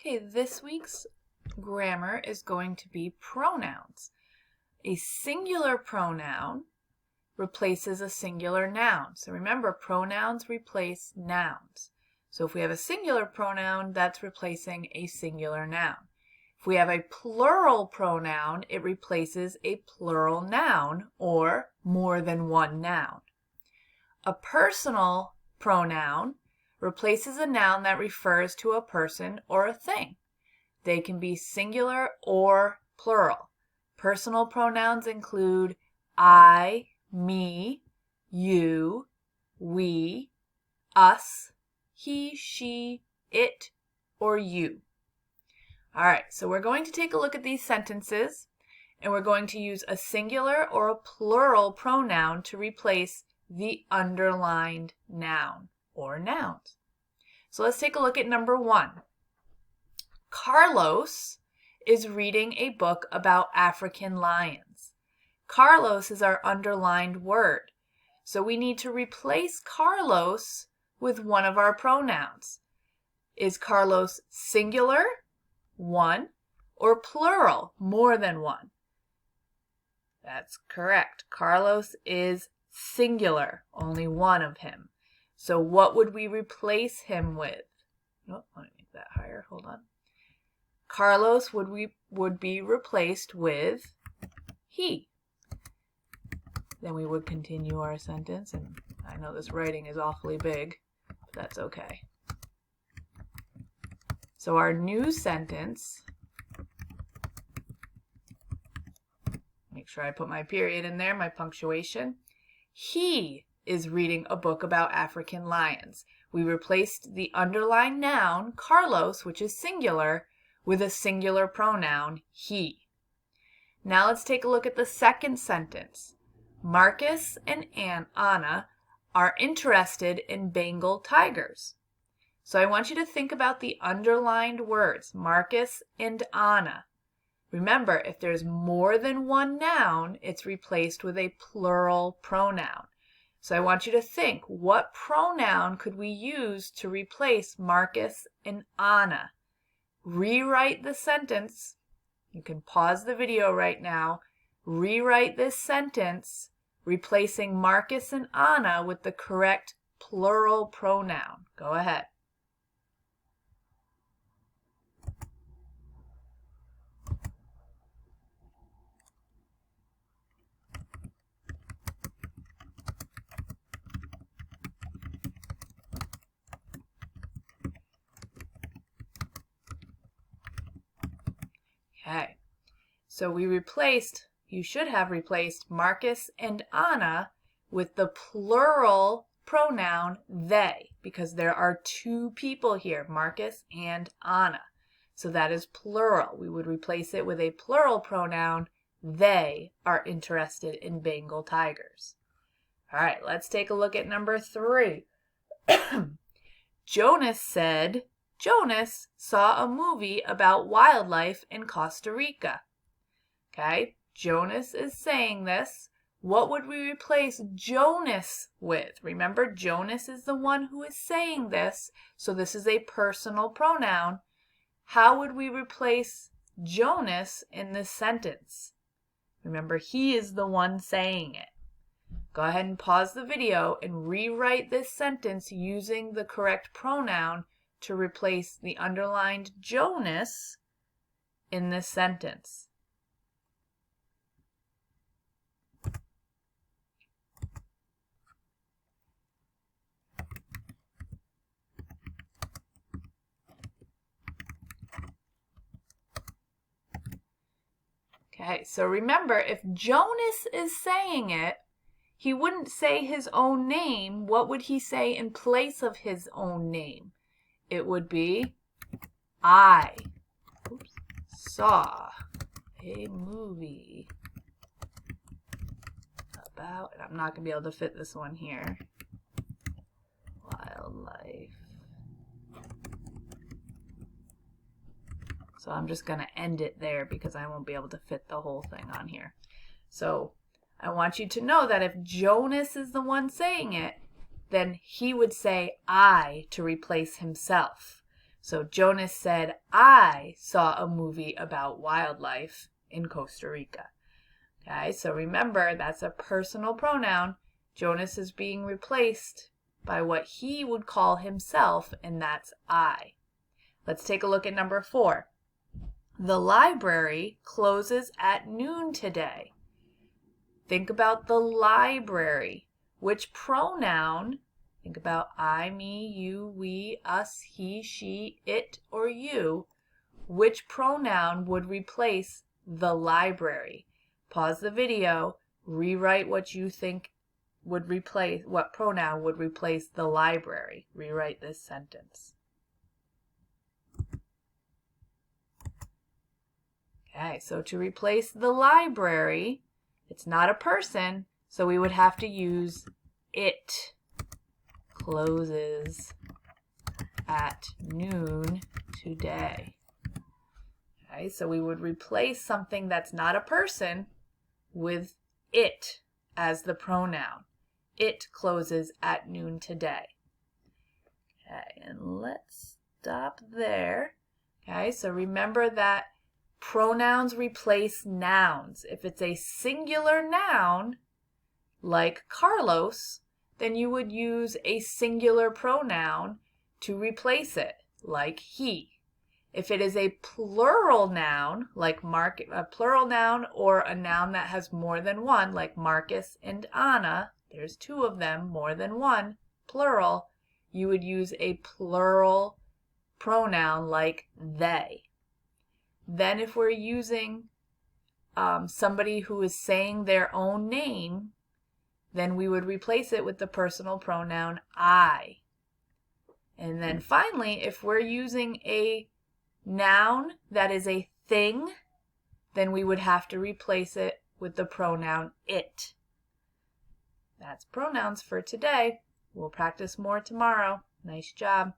Okay, this week's grammar is going to be pronouns. A singular pronoun replaces a singular noun. So remember, pronouns replace nouns. So if we have a singular pronoun, that's replacing a singular noun. If we have a plural pronoun, it replaces a plural noun or more than one noun. A personal pronoun replaces a noun that refers to a person or a thing. They can be singular or plural. Personal pronouns include I, me, you, we, us, he, she, it, or you. All right, so we're going to take a look at these sentences, and we're going to use a singular or a plural pronoun to replace the underlined noun or nouns. So let's take a look at number 1. Carlos is reading a book about African lions. Carlos is our underlined word. So we need to replace Carlos with one of our pronouns. Is Carlos singular, one, or plural, more than one? That's correct. Carlos is singular, only one of him. So what would we replace him with? Oh, let me make that higher. Hold on. Carlos would be replaced with he. Then we would continue our sentence, and I know this writing is awfully big, but that's okay. So our new sentence, make sure I put my period in there, my punctuation. He is reading a book about African lions. We replaced the underlined noun, Carlos, which is singular, with a singular pronoun, he. Now let's take a look at the second sentence. Marcus and Anna are interested in Bengal tigers. So I want you to think about the underlined words, Marcus and Anna. Remember, if there's more than one noun, it's replaced with a plural pronoun. So I want you to think, what pronoun could we use to replace Marcus and Anna? Rewrite the sentence. You can pause the video right now. Rewrite this sentence, replacing Marcus and Anna with the correct plural pronoun. Go ahead. Okay, so you should have replaced Marcus and Anna with the plural pronoun they, because there are two people here, Marcus and Anna. So that is plural. We would replace it with a plural pronoun, they are interested in Bengal tigers. All right, let's take a look at number 3. Jonas saw a movie about wildlife in Costa Rica. Okay, Jonas is saying this. What would we replace Jonas with? Remember, Jonas is the one who is saying this, so this is a personal pronoun. How would we replace Jonas in this sentence? Remember, he is the one saying it. Go ahead and pause the video and rewrite this sentence using the correct pronoun to replace the underlined Jonas in this sentence. Okay, so remember, if Jonas is saying it, he wouldn't say his own name. What would he say in place of his own name? It would be, I saw a movie about, and I'm not going to be able to fit this one here, wildlife. So I'm just going to end it there because I won't be able to fit the whole thing on here. So I want you to know that if Jonas is the one saying it, then he would say I to replace himself. So Jonas said, I saw a movie about wildlife in Costa Rica. Okay, so remember, that's a personal pronoun. Jonas is being replaced by what he would call himself, and that's I. Let's take a look at number 4. The library closes at noon today. Think about the library. Which pronoun? Think about I, me, you, we, us, he, she, it, or you. Which pronoun would replace the library? Pause the video, rewrite what you think would replace, what pronoun would replace the library. Rewrite this sentence. Okay, so to replace the library, it's not a person, so we would have to use it closes at noon today. Okay, so we would replace something that's not a person with it as the pronoun. It closes at noon today. Okay, and let's stop there. Okay, so remember that pronouns replace nouns. If it's a singular noun, like Carlos, then you would use a singular pronoun to replace it, like he. If it is a plural noun, like a plural noun or a noun that has more than one, like Marcus and Anna, there's 2 of them, more than one, plural, you would use a plural pronoun like they. Then if we're using somebody who is saying their own name, then we would replace it with the personal pronoun I. And then finally, if we're using a noun that is a thing, then we would have to replace it with the pronoun it. That's pronouns for today. We'll practice more tomorrow. Nice job.